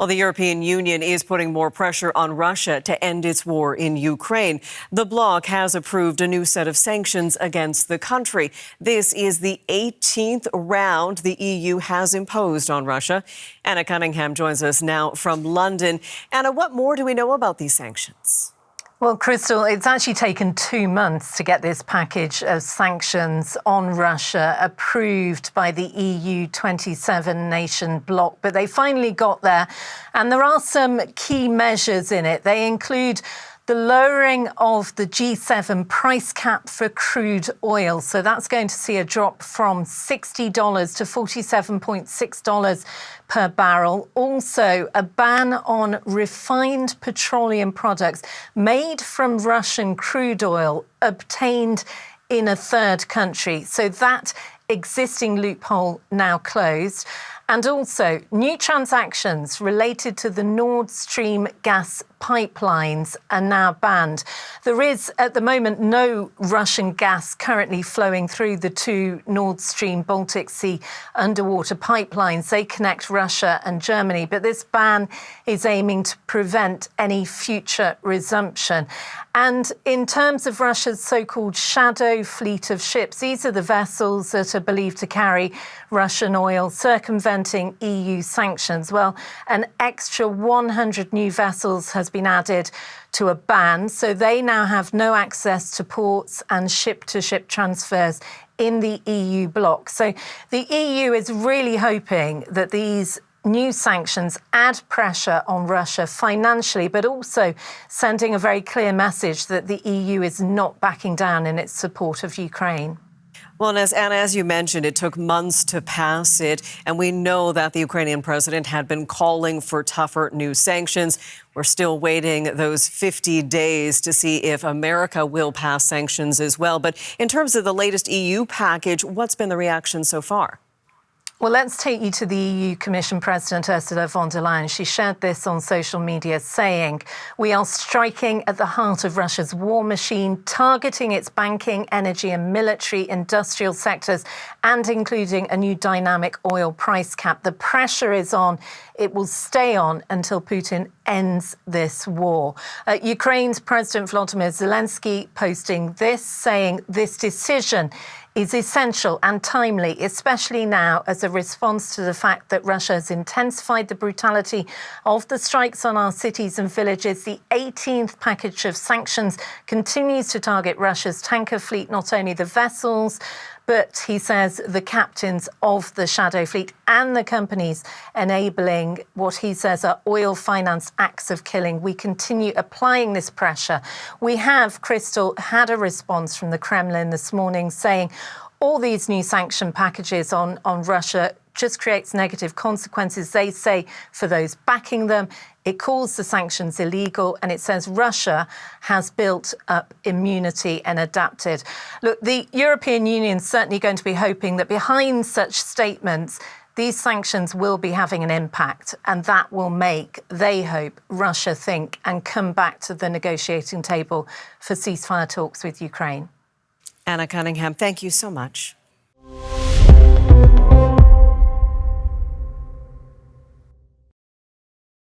Well, the European Union is putting more pressure on Russia to end its war in Ukraine. The bloc has approved a new set of sanctions against the country. This is the 18th round the EU has imposed on Russia. Anna Cunningham joins us now from London. Anna, what more do we know about these sanctions? Well, Crystal, it's actually taken 2 months to get this package of sanctions on Russia approved by the EU 27-nation bloc, but they finally got there. And there are some key measures in it. They include the lowering of the G7 price cap for crude oil. So that's going to see a drop from $60 to $47.6 per barrel. Also, a ban on refined petroleum products made from Russian crude oil obtained in a third country. So that existing loophole now closed. And also, new transactions related to the Nord Stream gas pipelines are now banned. There is, at the moment, no Russian gas currently flowing through the two Nord Stream Baltic Sea underwater pipelines. They connect Russia and Germany, but this ban is aiming to prevent any future resumption. And in terms of Russia's so-called shadow fleet of ships, these are the vessels that are believed to carry Russian oil, circumventing EU sanctions. Well, an extra 100 new vessels has been added to a ban, so they now have no access to ports and ship-to-ship transfers in the EU bloc. So the EU is really hoping that these new sanctions add pressure on Russia financially, but also sending a very clear message that the EU is not backing down in its support of Ukraine. Well, and Anna, as you mentioned, it took months to pass it, and we know that the Ukrainian president had been calling for tougher new sanctions. We're still waiting those 50 days to see if America will pass sanctions as well. But in terms of the latest EU package, what's been the reaction so far? Well, let's take you to the EU Commission President Ursula von der Leyen. She shared this on social media, saying, "We are striking at the heart of Russia's war machine, targeting its banking, energy and military industrial sectors, and including a new dynamic oil price cap. The pressure is on. It will stay on until Putin ends this war." Ukraine's President Volodymyr Zelensky posting this, saying this decision is essential and timely, especially now as a response to the fact that Russia has intensified the brutality of the strikes on our cities and villages. The 18th package of sanctions continues to target Russia's tanker fleet, not only the vessels, but he says the captains of the shadow fleet and the companies enabling what he says are oil-financed acts of killing. We continue applying this pressure. We have, Crystal, had a response from the Kremlin this morning saying all these new sanction packages on Russia just creates negative consequences, they say, for those backing them. It calls the sanctions illegal, and it says Russia has built up immunity and adapted. Look, the European Union is certainly going to be hoping that behind such statements, these sanctions will be having an impact, and that will make, they hope, Russia think and come back to the negotiating table for ceasefire talks with Ukraine. Anna Cunningham, thank you so much.